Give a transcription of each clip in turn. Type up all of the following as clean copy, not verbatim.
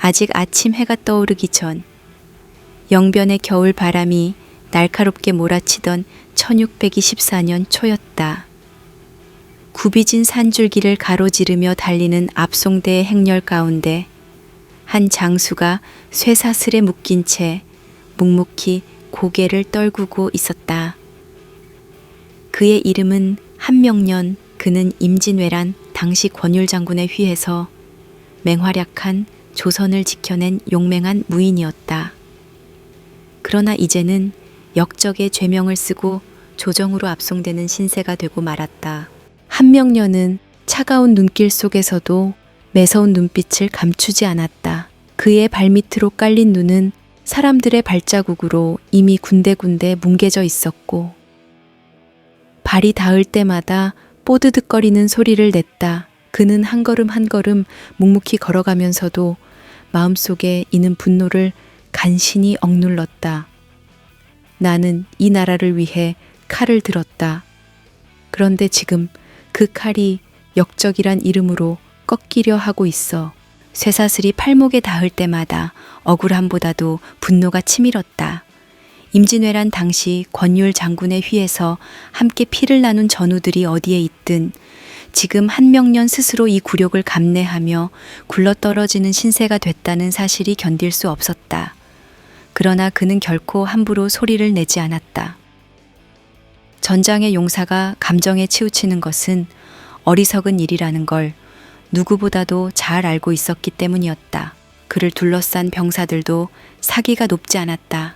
아직 아침 해가 떠오르기 전 영변의 겨울 바람이 날카롭게 몰아치던 1624년 초였다. 굽이진 산줄기를 가로지르며 달리는 압송대의 행렬 가운데 한 장수가 쇠사슬에 묶인 채 묵묵히 고개를 떨구고 있었다. 그의 이름은 한명년. 그는 임진왜란 당시 권율 장군의 휘에서 맹활약한 조선을 지켜낸 용맹한 무인이었다. 그러나 이제는 역적의 죄명을 쓰고 조정으로 압송되는 신세가 되고 말았다. 한명년은 차가운 눈길 속에서도 매서운 눈빛을 감추지 않았다. 그의 발밑으로 깔린 눈은 사람들의 발자국으로 이미 군데군데 뭉개져 있었고 발이 닿을 때마다 뽀드득거리는 소리를 냈다. 그는 한 걸음 한 걸음 묵묵히 걸어가면서도 마음속에 이는 분노를 간신히 억눌렀다. 나는 이 나라를 위해 칼을 들었다. 그런데 지금 그 칼이 역적이란 이름으로 꺾이려 하고 있어. 쇠사슬이 팔목에 닿을 때마다 억울함보다도 분노가 치밀었다. 임진왜란 당시 권율 장군의 휘에서 함께 피를 나눈 전우들이 어디에 있든 지금 한명년 스스로 이 굴욕을 감내하며 굴러떨어지는 신세가 됐다는 사실이 견딜 수 없었다. 그러나 그는 결코 함부로 소리를 내지 않았다. 전장의 용사가 감정에 치우치는 것은 어리석은 일이라는 걸 누구보다도 잘 알고 있었기 때문이었다. 그를 둘러싼 병사들도 사기가 높지 않았다.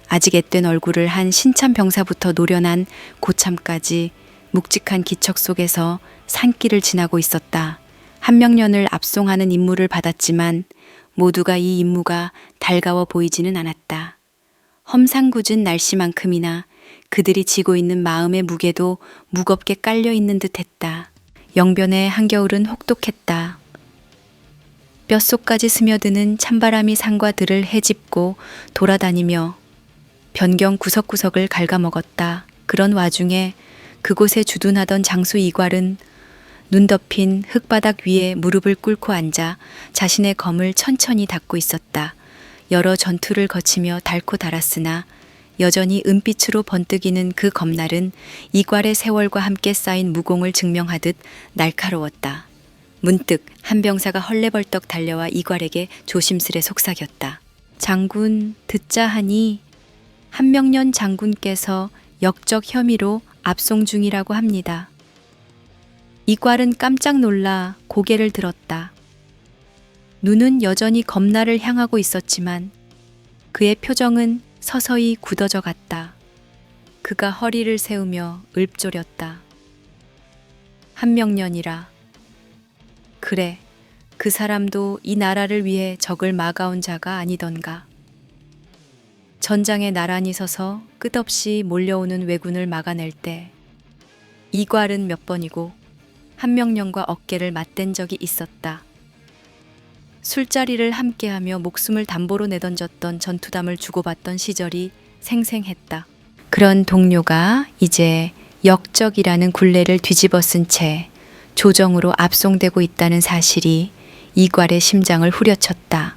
아직 앳된 얼굴을 한 신참 병사부터 노련한 고참까지 묵직한 기척 속에서 산길을 지나고 있었다. 한명년을 압송하는 임무를 받았지만 모두가 이 임무가 달가워 보이지는 않았다. 험상궂은 날씨만큼이나 그들이 지고 있는 마음의 무게도 무겁게 깔려 있는 듯했다. 영변의 한겨울은 혹독했다. 뼛속까지 스며드는 찬바람이 산과 들을 헤집고 돌아다니며 변경 구석구석을 갉아먹었다. 그런 와중에 그곳에 주둔하던 장수 이괄은 눈 덮인 흙바닥 위에 무릎을 꿇고 앉아 자신의 검을 천천히 닦고 있었다. 여러 전투를 거치며 닳고 닳았으나 여전히 은빛으로 번뜩이는 그 검날은 이괄의 세월과 함께 쌓인 무공을 증명하듯 날카로웠다. 문득 한 병사가 헐레벌떡 달려와 이괄에게 조심스레 속삭였다. 장군, 듣자 하니 한명년 장군께서 역적 혐의로 압송 중이라고 합니다. 이괄은 깜짝 놀라 고개를 들었다. 눈은 여전히 검날을 향하고 있었지만 그의 표정은 서서히 굳어져 갔다. 그가 허리를 세우며 읊조렸다. 한명년이라. 그래, 그 사람도 이 나라를 위해 적을 막아온 자가 아니던가. 전장에 나란히 서서 끝없이 몰려오는 왜군을 막아낼 때 이괄은 몇 번이고 한명년과 어깨를 맞댄 적이 있었다. 술자리를 함께하며 목숨을 담보로 내던졌던 전투담을 주고받던 시절이 생생했다. 그런 동료가 이제 역적이라는 굴레를 뒤집어 쓴 채 조정으로 압송되고 있다는 사실이 이괄의 심장을 후려쳤다.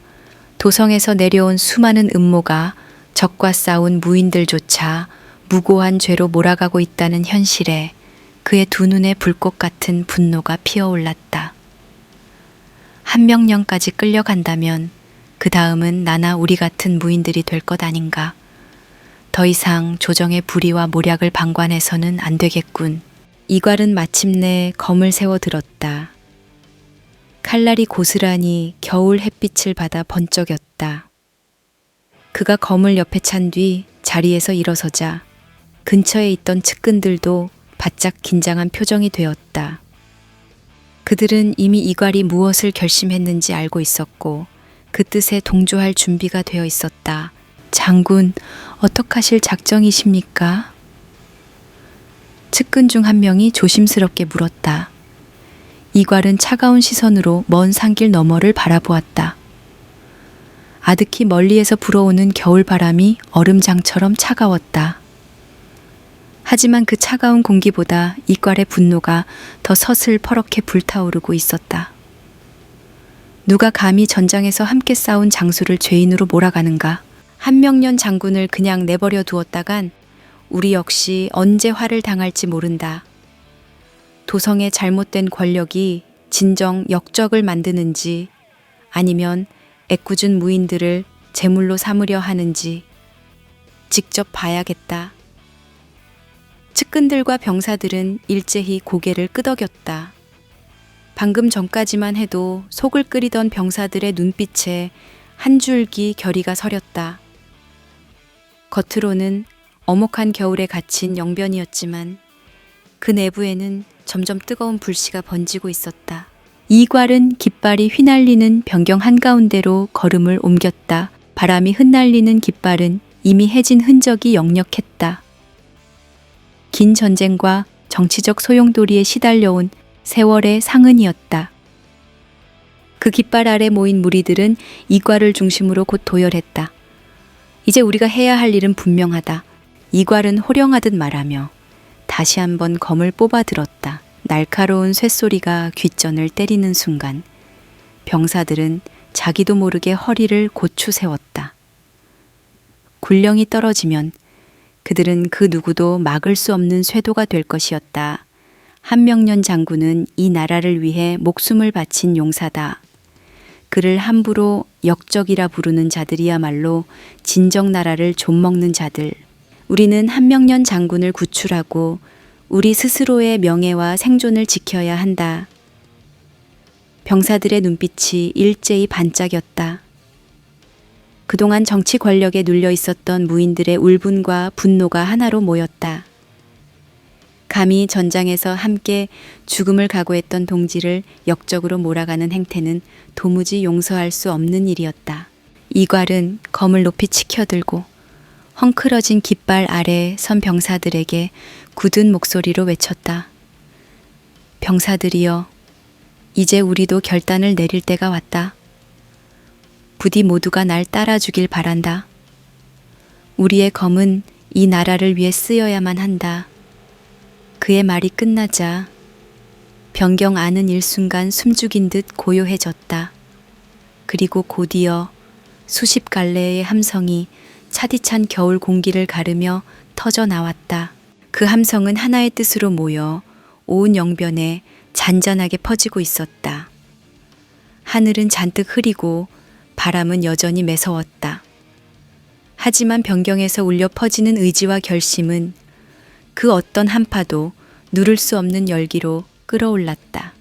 도성에서 내려온 수많은 음모가 적과 싸운 무인들조차 무고한 죄로 몰아가고 있다는 현실에 그의 두 눈에 불꽃 같은 분노가 피어올랐다. 한명년까지 끌려간다면 그 다음은 나나 우리 같은 무인들이 될 것 아닌가. 더 이상 조정의 불의와 모략을 방관해서는 안 되겠군. 이괄은 마침내 검을 세워 들었다. 칼날이 고스란히 겨울 햇빛을 받아 번쩍였다. 그가 검을 옆에 찬 뒤 자리에서 일어서자 근처에 있던 측근들도 바짝 긴장한 표정이 되었다. 그들은 이미 이괄이 무엇을 결심했는지 알고 있었고 그 뜻에 동조할 준비가 되어 있었다. 장군, 어떡하실 작정이십니까? 측근 중 한 명이 조심스럽게 물었다. 이괄은 차가운 시선으로 먼 산길 너머를 바라보았다. 아득히 멀리에서 불어오는 겨울바람이 얼음장처럼 차가웠다. 하지만 그 차가운 공기보다 이괄의 분노가 더 서슬퍼렇게 불타오르고 있었다. 누가 감히 전장에서 함께 싸운 장수를 죄인으로 몰아가는가? 한명년 장군을 그냥 내버려 두었다간 우리 역시 언제 화를 당할지 모른다. 도성의 잘못된 권력이 진정 역적을 만드는지 아니면 애꿎은 무인들을 제물로 삼으려 하는지 직접 봐야겠다. 측근들과 병사들은 일제히 고개를 끄덕였다. 방금 전까지만 해도 속을 끓이던 병사들의 눈빛에 한 줄기 결의가 서렸다. 겉으로는 엄혹한 겨울에 갇힌 영변이었지만 그 내부에는 점점 뜨거운 불씨가 번지고 있었다. 이괄은 깃발이 휘날리는 변경 한가운데로 걸음을 옮겼다. 바람이 흩날리는 깃발은 이미 해진 흔적이 역력했다. 긴 전쟁과 정치적 소용돌이에 시달려온 세월의 상흔이었다. 그 깃발 아래 모인 무리들은 이괄을 중심으로 곧 도열했다. 이제 우리가 해야 할 일은 분명하다. 이괄은 호령하듯 말하며 다시 한번 검을 뽑아 들었다. 날카로운 쇳소리가 귓전을 때리는 순간 병사들은 자기도 모르게 허리를 고추 세웠다. 군령이 떨어지면 그들은 그 누구도 막을 수 없는 쇄도가 될 것이었다. 한명년 장군은 이 나라를 위해 목숨을 바친 용사다. 그를 함부로 역적이라 부르는 자들이야말로 진정 나라를 좀먹는 자들. 우리는 한명년 장군을 구출하고 우리 스스로의 명예와 생존을 지켜야 한다. 병사들의 눈빛이 일제히 반짝였다. 그동안 정치 권력에 눌려 있었던 무인들의 울분과 분노가 하나로 모였다. 감히 전장에서 함께 죽음을 각오했던 동지를 역적으로 몰아가는 행태는 도무지 용서할 수 없는 일이었다. 이괄은 검을 높이 치켜들고 헝클어진 깃발 아래 선 병사들에게 굳은 목소리로 외쳤다. 병사들이여, 이제 우리도 결단을 내릴 때가 왔다. 부디 모두가 날 따라주길 바란다. 우리의 검은 이 나라를 위해 쓰여야만 한다. 그의 말이 끝나자 변경 안은 일순간 숨죽인 듯 고요해졌다. 그리고 곧이어 수십 갈래의 함성이 차디찬 겨울 공기를 가르며 터져 나왔다. 그 함성은 하나의 뜻으로 모여 온 영변에 잔잔하게 퍼지고 있었다. 하늘은 잔뜩 흐리고 바람은 여전히 매서웠다. 하지만 변경에서 울려 퍼지는 의지와 결심은 그 어떤 한파도 누를 수 없는 열기로 끌어올랐다.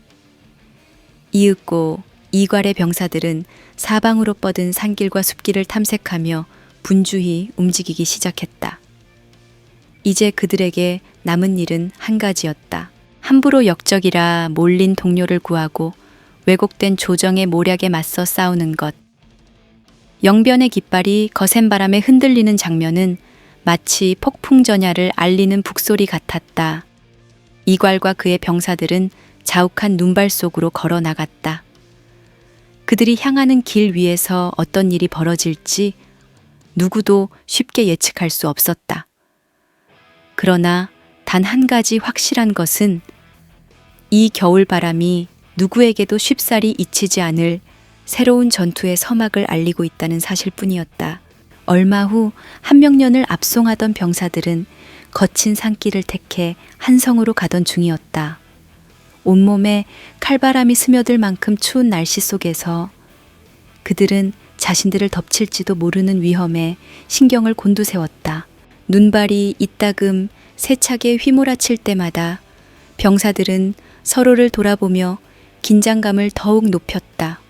이윽고 이괄의 병사들은 사방으로 뻗은 산길과 숲길을 탐색하며 분주히 움직이기 시작했다. 이제 그들에게 남은 일은 한 가지였다. 함부로 역적이라 몰린 동료를 구하고 왜곡된 조정의 모략에 맞서 싸우는 것. 영변의 깃발이 거센 바람에 흔들리는 장면은 마치 폭풍전야를 알리는 북소리 같았다. 이괄과 그의 병사들은 자욱한 눈발 속으로 걸어 나갔다. 그들이 향하는 길 위에서 어떤 일이 벌어질지 누구도 쉽게 예측할 수 없었다. 그러나 단 한 가지 확실한 것은 이 겨울바람이 누구에게도 쉽사리 잊히지 않을 새로운 전투의 서막을 알리고 있다는 사실뿐이었다. 얼마 후 한명년을 압송하던 병사들은 거친 산길을 택해 한성으로 가던 중이었다. 온몸에 칼바람이 스며들 만큼 추운 날씨 속에서 그들은 자신들을 덮칠지도 모르는 위험에 신경을 곤두세웠다. 눈발이 이따금 세차게 휘몰아칠 때마다 병사들은 서로를 돌아보며 긴장감을 더욱 높였다.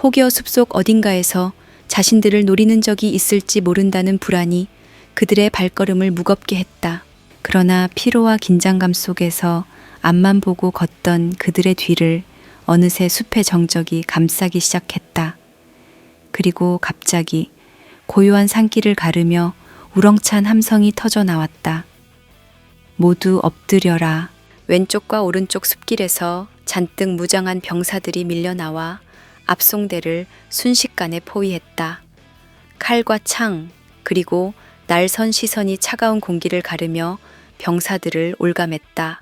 혹여 숲속 어딘가에서 자신들을 노리는 적이 있을지 모른다는 불안이 그들의 발걸음을 무겁게 했다. 그러나 피로와 긴장감 속에서 앞만 보고 걷던 그들의 뒤를 어느새 숲의 정적이 감싸기 시작했다. 그리고 갑자기 고요한 산길을 가르며 우렁찬 함성이 터져 나왔다. 모두 엎드려라. 왼쪽과 오른쪽 숲길에서 잔뜩 무장한 병사들이 밀려나와 압송대를 순식간에 포위했다. 칼과 창, 그리고 날선 시선이 차가운 공기를 가르며 병사들을 올감했다.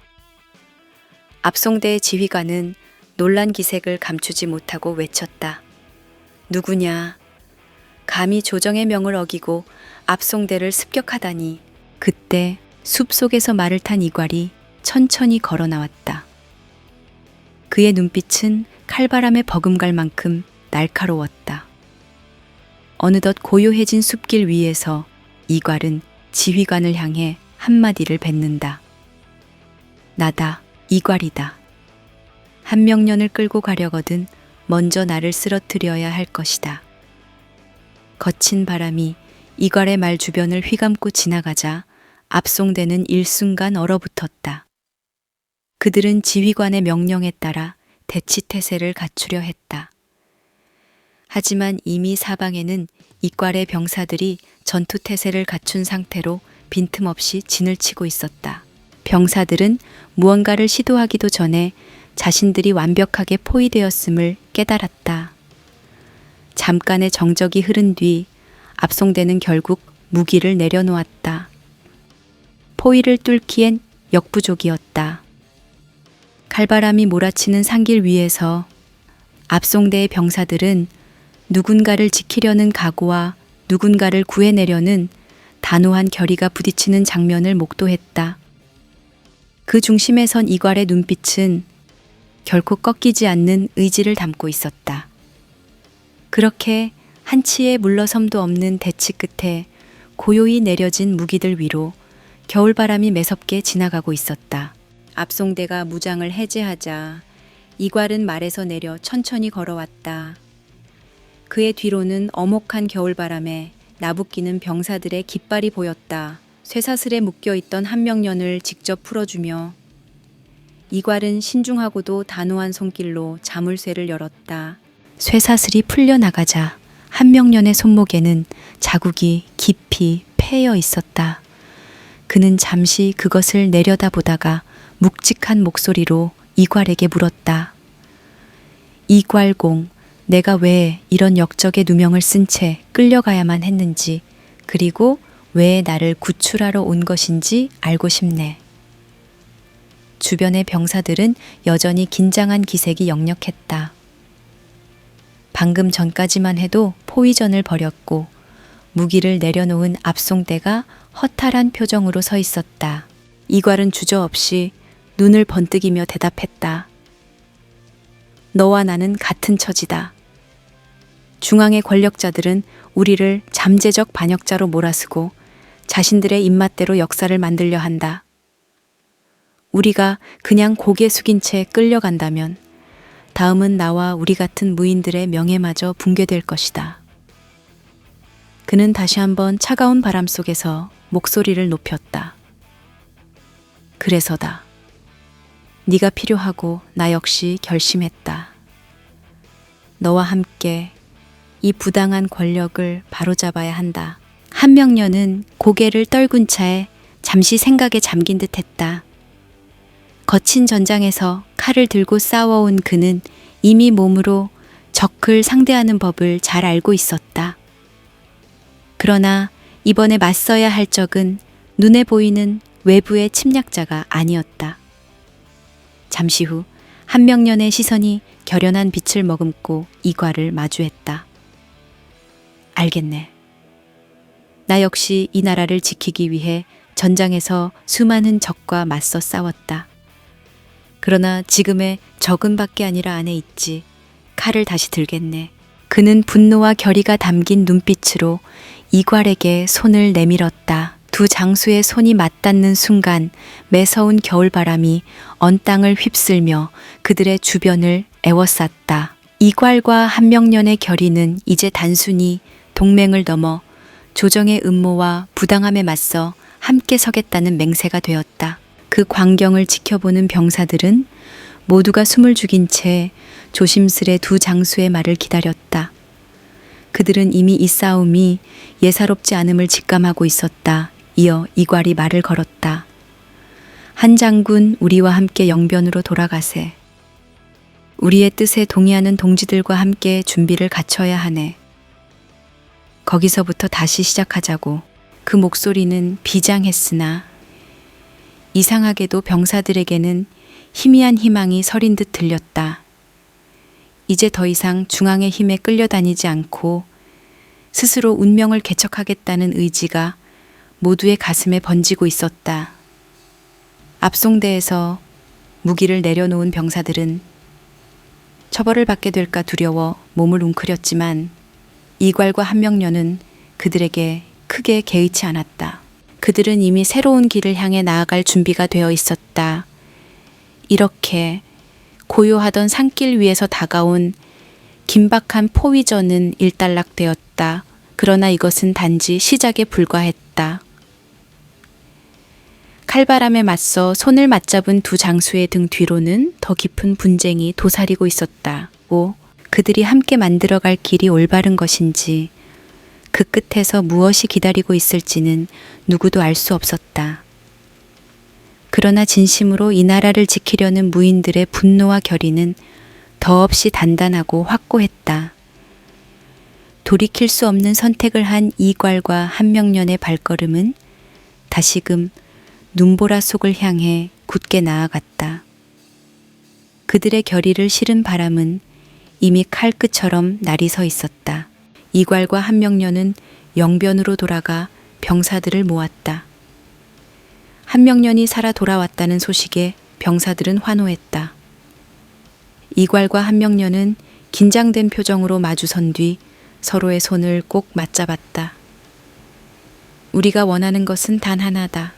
압송대의 지휘관은 놀란 기색을 감추지 못하고 외쳤다. 누구냐? 감히 조정의 명을 어기고 압송대를 습격하다니. 그때 숲속에서 말을 탄 이괄이 천천히 걸어 나왔다. 그의 눈빛은 칼바람에 버금갈 만큼 날카로웠다. 어느덧 고요해진 숲길 위에서 이괄은 지휘관을 향해 한마디를 뱉는다. 나다, 이괄이다. 한명년을 끌고 가려거든 먼저 나를 쓰러뜨려야 할 것이다. 거친 바람이 이괄의 말 주변을 휘감고 지나가자 압송대는 일순간 얼어붙었다. 그들은 지휘관의 명령에 따라 대치태세를 갖추려 했다. 하지만 이미 사방에는 이괄의 병사들이 전투태세를 갖춘 상태로 빈틈없이 진을 치고 있었다. 병사들은 무언가를 시도하기도 전에 자신들이 완벽하게 포위되었음을 깨달았다. 잠깐의 정적이 흐른 뒤 압송대는 결국 무기를 내려놓았다. 포위를 뚫기엔 역부족이었다. 칼바람이 몰아치는 산길 위에서 압송대의 병사들은 누군가를 지키려는 각오와 누군가를 구해내려는 단호한 결의가 부딪히는 장면을 목도했다. 그 중심에 선 이괄의 눈빛은 결코 꺾이지 않는 의지를 담고 있었다. 그렇게 한치의 물러섬도 없는 대치 끝에 고요히 내려진 무기들 위로 겨울바람이 매섭게 지나가고 있었다. 압송대가 무장을 해제하자 이괄은 말에서 내려 천천히 걸어왔다. 그의 뒤로는 어목한 겨울바람에 나부끼는 병사들의 깃발이 보였다. 쇠사슬에 묶여있던 한명년을 직접 풀어주며 이괄은 신중하고도 단호한 손길로 자물쇠를 열었다. 쇠사슬이 풀려나가자 한명년의 손목에는 자국이 깊이 패여 있었다. 그는 잠시 그것을 내려다보다가 묵직한 목소리로 이괄에게 물었다. 이괄공, 내가 왜 이런 역적의 누명을 쓴 채 끌려가야만 했는지, 그리고 왜 나를 구출하러 온 것인지 알고 싶네. 주변의 병사들은 여전히 긴장한 기색이 역력했다. 방금 전까지만 해도 포위전을 벌였고 무기를 내려놓은 압송대가 허탈한 표정으로 서 있었다. 이괄은 주저없이 눈을 번뜩이며 대답했다. 너와 나는 같은 처지다. 중앙의 권력자들은 우리를 잠재적 반역자로 몰아쓰고 자신들의 입맛대로 역사를 만들려 한다. 우리가 그냥 고개 숙인 채 끌려간다면 다음은 나와 우리 같은 무인들의 명예마저 붕괴될 것이다. 그는 다시 한번 차가운 바람 속에서 목소리를 높였다. 그래서다. 네가 필요하고 나 역시 결심했다. 너와 함께 이 부당한 권력을 바로잡아야 한다. 한명년은 고개를 떨군 차에 잠시 생각에 잠긴 듯 했다. 거친 전장에서 칼을 들고 싸워온 그는 이미 몸으로 적을 상대하는 법을 잘 알고 있었다. 그러나 이번에 맞서야 할 적은 눈에 보이는 외부의 침략자가 아니었다. 잠시 후 한명년의 시선이 결연한 빛을 머금고 이괄을 마주했다. 알겠네. 나 역시 이 나라를 지키기 위해 전장에서 수많은 적과 맞서 싸웠다. 그러나 지금의 적은 밖에 아니라 안에 있지. 칼을 다시 들겠네. 그는 분노와 결의가 담긴 눈빛으로 이괄에게 손을 내밀었다. 두 장수의 손이 맞닿는 순간 매서운 겨울바람이 언 땅을 휩쓸며 그들의 주변을 에워쌌다. 이괄과 한명년의 결의는 이제 단순히 동맹을 넘어 조정의 음모와 부당함에 맞서 함께 서겠다는 맹세가 되었다. 그 광경을 지켜보는 병사들은 모두가 숨을 죽인 채 조심스레 두 장수의 말을 기다렸다. 그들은 이미 이 싸움이 예사롭지 않음을 직감하고 있었다. 이어 이괄이 말을 걸었다. 한 장군 우리와 함께 영변으로 돌아가세. 우리의 뜻에 동의하는 동지들과 함께 준비를 갖춰야 하네. 거기서부터 다시 시작하자고. 그 목소리는 비장했으나 이상하게도 병사들에게는 희미한 희망이 서린 듯 들렸다. 이제 더 이상 중앙의 힘에 끌려다니지 않고 스스로 운명을 개척하겠다는 의지가 모두의 가슴에 번지고 있었다. 압송대에서 무기를 내려놓은 병사들은 처벌을 받게 될까 두려워 몸을 웅크렸지만 이괄과 한명년은 그들에게 크게 개의치 않았다. 그들은 이미 새로운 길을 향해 나아갈 준비가 되어 있었다. 이렇게 고요하던 산길 위에서 다가온 긴박한 포위전은 일단락되었다. 그러나 이것은 단지 시작에 불과했다. 칼바람에 맞서 손을 맞잡은 두 장수의 등 뒤로는 더 깊은 분쟁이 도사리고 있었다. 그들이 함께 만들어갈 길이 올바른 것인지 그 끝에서 무엇이 기다리고 있을지는 누구도 알 수 없었다. 그러나 진심으로 이 나라를 지키려는 무인들의 분노와 결의는 더없이 단단하고 확고했다. 돌이킬 수 없는 선택을 한 이괄과 한명년의 발걸음은 다시금 눈보라 속을 향해 굳게 나아갔다. 그들의 결의를 실은 바람은 이미 칼끝처럼 날이 서 있었다. 이괄과 한명년은 영변으로 돌아가 병사들을 모았다. 한명년이 살아 돌아왔다는 소식에 병사들은 환호했다. 이괄과 한명년은 긴장된 표정으로 마주선 뒤 서로의 손을 꼭 맞잡았다. 우리가 원하는 것은 단 하나다.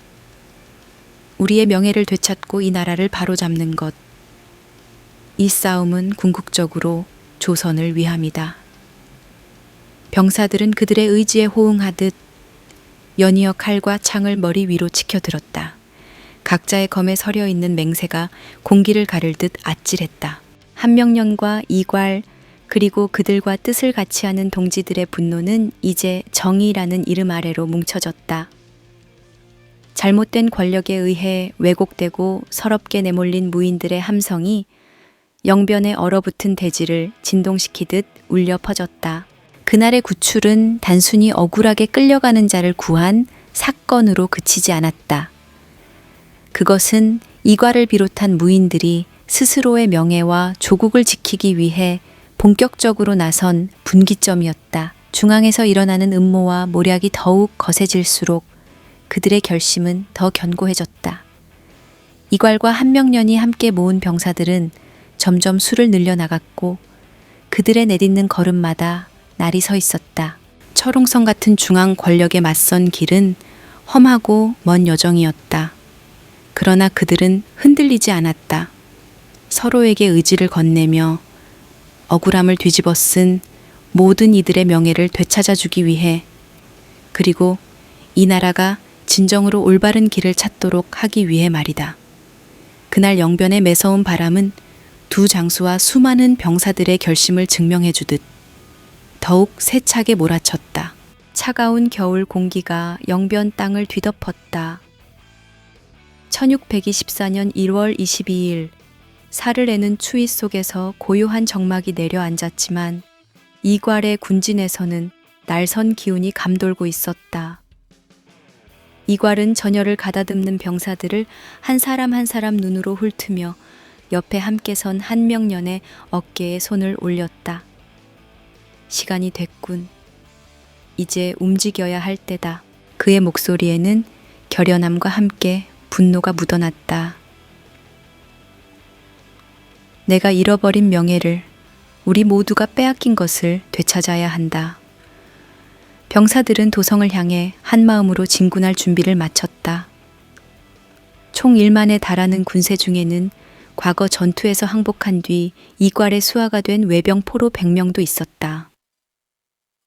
우리의 명예를 되찾고 이 나라를 바로잡는 것. 이 싸움은 궁극적으로 조선을 위함이다. 병사들은 그들의 의지에 호응하듯 연이어 칼과 창을 머리 위로 치켜들었다. 각자의 검에 서려 있는 맹세가 공기를 가를 듯 아찔했다. 한명년과 이괄 그리고 그들과 뜻을 같이 하는 동지들의 분노는 이제 정의라는 이름 아래로 뭉쳐졌다. 잘못된 권력에 의해 왜곡되고 서럽게 내몰린 무인들의 함성이 영변에 얼어붙은 대지를 진동시키듯 울려 퍼졌다. 그날의 구출은 단순히 억울하게 끌려가는 자를 구한 사건으로 그치지 않았다. 그것은 이괄을 비롯한 무인들이 스스로의 명예와 조국을 지키기 위해 본격적으로 나선 분기점이었다. 중앙에서 일어나는 음모와 모략이 더욱 거세질수록 그들의 결심은 더 견고해졌다. 이괄과 한명년이 함께 모은 병사들은 점점 수를 늘려나갔고 그들의 내딛는 걸음마다 날이 서 있었다. 철옹성 같은 중앙 권력에 맞선 길은 험하고 먼 여정이었다. 그러나 그들은 흔들리지 않았다. 서로에게 의지를 건네며 억울함을 뒤집어 쓴 모든 이들의 명예를 되찾아주기 위해, 그리고 이 나라가 진정으로 올바른 길을 찾도록 하기 위해 말이다. 그날 영변의 매서운 바람은 두 장수와 수많은 병사들의 결심을 증명해주듯 더욱 세차게 몰아쳤다. 차가운 겨울 공기가 영변 땅을 뒤덮었다. 1624년 1월 22일 살을 내는 추위 속에서 고요한 정막이 내려앉았지만 이괄의 군진에서는 날선 기운이 감돌고 있었다. 이괄은 전열을 가다듬는 병사들을 한 사람 한 사람 눈으로 훑으며 옆에 함께 선 한명년의 어깨에 손을 올렸다. 시간이 됐군. 이제 움직여야 할 때다. 그의 목소리에는 결연함과 함께 분노가 묻어났다. 내가 잃어버린 명예를, 우리 모두가 빼앗긴 것을 되찾아야 한다. 병사들은 도성을 향해 한마음으로 진군할 준비를 마쳤다. 총 1만에 달하는 군세 중에는 과거 전투에서 항복한 뒤 이괄의 수하가 된 외병 포로 100명도 있었다.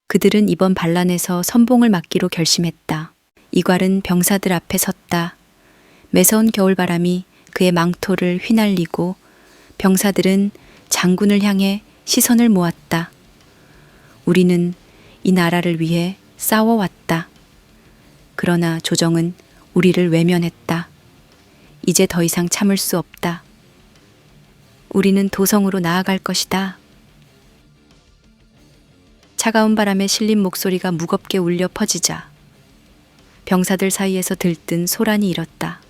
그들은 이번 반란에서 선봉을 맡기로 결심했다. 이괄은 병사들 앞에 섰다. 매서운 겨울바람이 그의 망토를 휘날리고 병사들은 장군을 향해 시선을 모았다. 우리는 이 나라를 위해 싸워왔다. 그러나 조정은 우리를 외면했다. 이제 더 이상 참을 수 없다. 우리는 도성으로 나아갈 것이다. 차가운 바람에 실린 목소리가 무겁게 울려 퍼지자 병사들 사이에서 들뜬 소란이 일었다.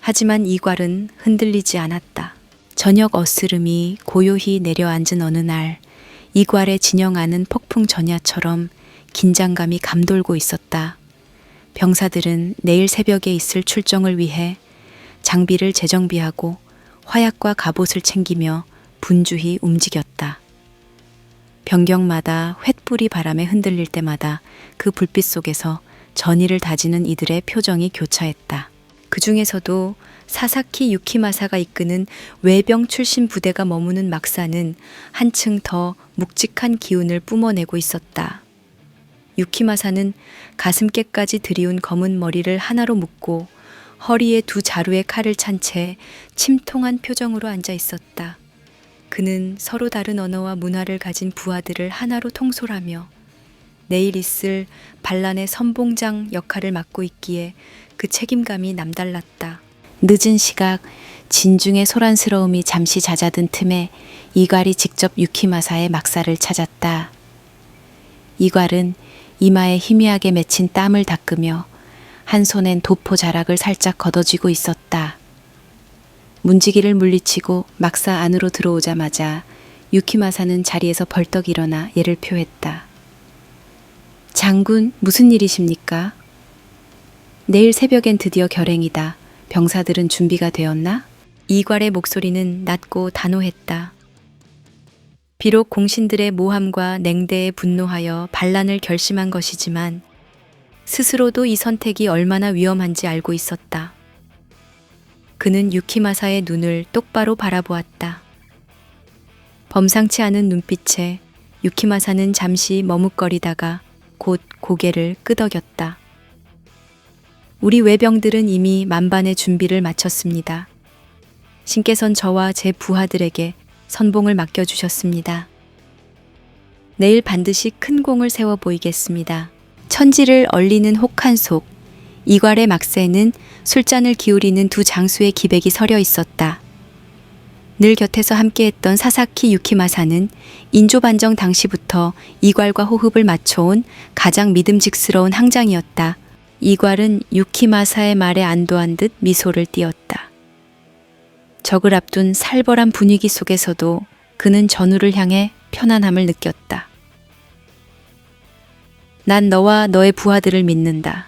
하지만 이괄은 흔들리지 않았다. 저녁 어스름이 고요히 내려앉은 어느 날 이괄의 진영하는 폭풍 전야처럼 긴장감이 감돌고 있었다. 병사들은 내일 새벽에 있을 출정을 위해 장비를 재정비하고 화약과 갑옷을 챙기며 분주히 움직였다. 변경마다 횃불이 바람에 흔들릴 때마다 그 불빛 속에서 전의를 다지는 이들의 표정이 교차했다. 그 중에서도 사사키 유키마사가 이끄는 외병 출신 부대가 머무는 막사는 한층 더 묵직한 기운을 뿜어내고 있었다. 유키마사는 가슴께까지 들이운 검은 머리를 하나로 묶고 허리에 두 자루의 칼을 찬 채 침통한 표정으로 앉아 있었다. 그는 서로 다른 언어와 문화를 가진 부하들을 하나로 통솔하며 내일 있을 반란의 선봉장 역할을 맡고 있기에 그 책임감이 남달랐다. 늦은 시각 진중의 소란스러움이 잠시 잦아든 틈에 이괄이 직접 유키마사의 막사를 찾았다. 이괄은 이마에 희미하게 맺힌 땀을 닦으며 한 손엔 도포 자락을 살짝 걷어쥐고 있었다. 문지기를 물리치고 막사 안으로 들어오자마자 유키마사는 자리에서 벌떡 일어나 예를 표했다. 장군, 무슨 일이십니까? 내일 새벽엔 드디어 결행이다. 병사들은 준비가 되었나? 이괄의 목소리는 낮고 단호했다. 비록 공신들의 모함과 냉대에 분노하여 반란을 결심한 것이지만 스스로도 이 선택이 얼마나 위험한지 알고 있었다. 그는 유키마사의 눈을 똑바로 바라보았다. 범상치 않은 눈빛에 유키마사는 잠시 머뭇거리다가 곧 고개를 끄덕였다. 우리 외병들은 이미 만반의 준비를 마쳤습니다. 신께선 저와 제 부하들에게 선봉을 맡겨주셨습니다. 내일 반드시 큰 공을 세워 보이겠습니다. 천지를 얼리는 혹한 속, 이괄의 막새에는 술잔을 기울이는 두 장수의 기백이 서려 있었다. 늘 곁에서 함께했던 사사키 유키마사는 인조반정 당시부터 이괄과 호흡을 맞춰온 가장 믿음직스러운 항장이었다. 이괄은 유키마사의 말에 안도한 듯 미소를 띄었다. 적을 앞둔 살벌한 분위기 속에서도 그는 전우를 향해 편안함을 느꼈다. 난 너와 너의 부하들을 믿는다.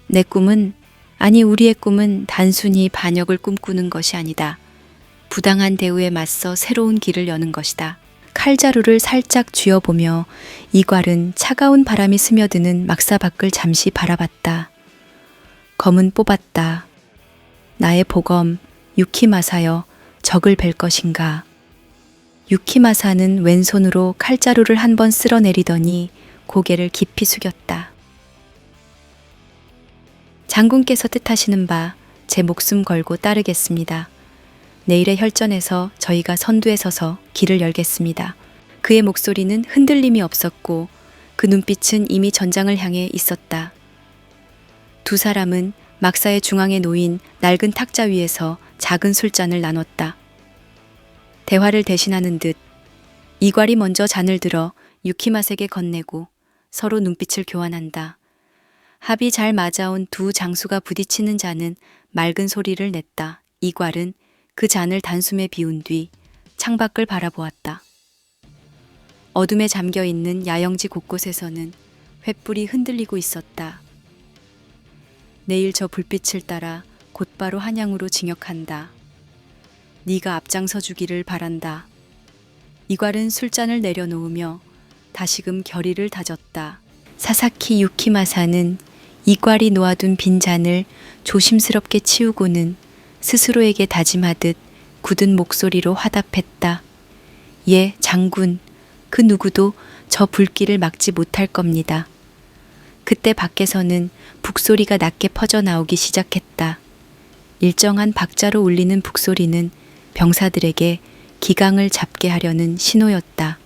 내 꿈은, 아니 우리의 꿈은 단순히 반역을 꿈꾸는 것이 아니다. 부당한 대우에 맞서 새로운 길을 여는 것이다. 칼자루를 살짝 쥐어보며 이괄은 차가운 바람이 스며드는 막사 밖을 잠시 바라봤다. 검은 뽑았다. 나의 보검 유키마사여, 적을 뵐 것인가? 유키마사는 왼손으로 칼자루를 한 번 쓸어내리더니 고개를 깊이 숙였다. 장군께서 뜻하시는 바 제 목숨 걸고 따르겠습니다. 내일의 혈전에서 저희가 선두에 서서 길을 열겠습니다. 그의 목소리는 흔들림이 없었고 그 눈빛은 이미 전장을 향해 있었다. 두 사람은 막사의 중앙에 놓인 낡은 탁자 위에서 작은 술잔을 나눴다. 대화를 대신하는 듯 이괄이 먼저 잔을 들어 유키마사에게 건네고 서로 눈빛을 교환한다. 합이 잘 맞아온 두 장수가 부딪히는 잔은 맑은 소리를 냈다. 이괄은 그 잔을 단숨에 비운 뒤 창밖을 바라보았다. 어둠에 잠겨있는 야영지 곳곳에서는 횃불이 흔들리고 있었다. 내일 저 불빛을 따라 곧바로 한양으로 징역한다. 네가 앞장서 주기를 바란다. 이괄은 술잔을 내려놓으며 다시금 결의를 다졌다. 사사키 유키마사는 이괄이 놓아둔 빈 잔을 조심스럽게 치우고는 스스로에게 다짐하듯 굳은 목소리로 화답했다. 예, 장군. 그 누구도 저 불길을 막지 못할 겁니다. 그때 밖에서는 북소리가 낮게 퍼져나오기 시작했다. 일정한 박자로 울리는 북소리는 병사들에게 기강을 잡게 하려는 신호였다.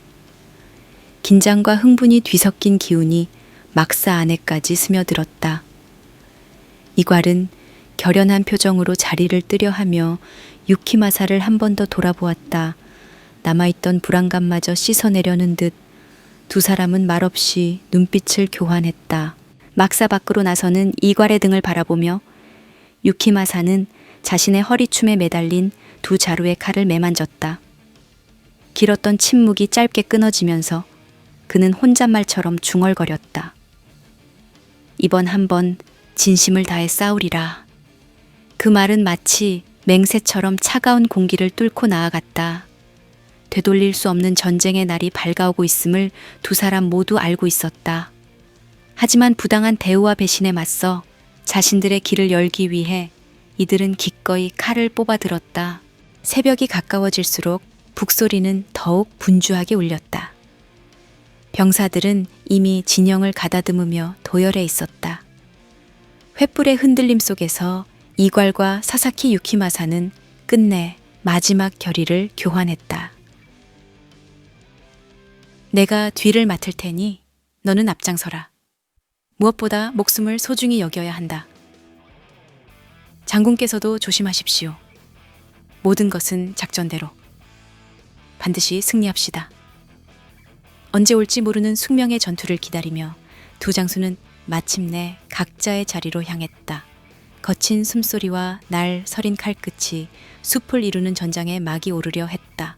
긴장과 흥분이 뒤섞인 기운이 막사 안에까지 스며들었다. 이괄은 결연한 표정으로 자리를 뜨려 하며 유키마사를 한 번 더 돌아보았다. 남아있던 불안감마저 씻어내려는 듯 두 사람은 말없이 눈빛을 교환했다. 막사 밖으로 나서는 이괄의 등을 바라보며 유키마사는 자신의 허리춤에 매달린 두 자루의 칼을 매만졌다. 길었던 침묵이 짧게 끊어지면서 그는 혼잣말처럼 중얼거렸다. 이번 한번 진심을 다해 싸우리라. 그 말은 마치 맹세처럼 차가운 공기를 뚫고 나아갔다. 되돌릴 수 없는 전쟁의 날이 밝아오고 있음을 두 사람 모두 알고 있었다. 하지만 부당한 대우와 배신에 맞서 자신들의 길을 열기 위해 이들은 기꺼이 칼을 뽑아들었다. 새벽이 가까워질수록 북소리는 더욱 분주하게 울렸다. 병사들은 이미 진영을 가다듬으며 도열해 있었다. 횃불의 흔들림 속에서 이괄과 사사키 유키마사는 끝내 마지막 결의를 교환했다. 내가 뒤를 맡을 테니 너는 앞장서라. 무엇보다 목숨을 소중히 여겨야 한다. 장군께서도 조심하십시오. 모든 것은 작전대로. 반드시 승리합시다. 언제 올지 모르는 숙명의 전투를 기다리며 두 장수는 마침내 각자의 자리로 향했다. 거친 숨소리와 날 서린 칼끝이 숲을 이루는 전장에 막이 오르려 했다.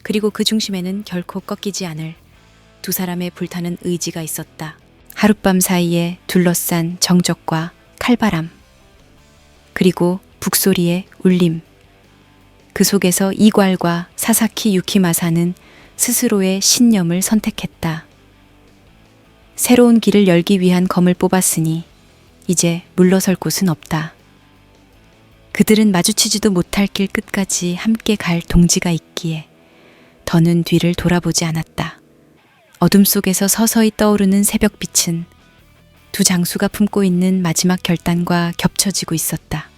그리고 그 중심에는 결코 꺾이지 않을 두 사람의 불타는 의지가 있었다. 하룻밤 사이에 둘러싼 정적과 칼바람, 그리고 북소리의 울림. 그 속에서 이괄과 사사키 유키마사는 스스로의 신념을 선택했다. 새로운 길을 열기 위한 검을 뽑았으니 이제 물러설 곳은 없다. 그들은 마주치지도 못할 길 끝까지 함께 갈 동지가 있기에 더는 뒤를 돌아보지 않았다. 어둠 속에서 서서히 떠오르는 새벽빛은 두 장수가 품고 있는 마지막 결단과 겹쳐지고 있었다.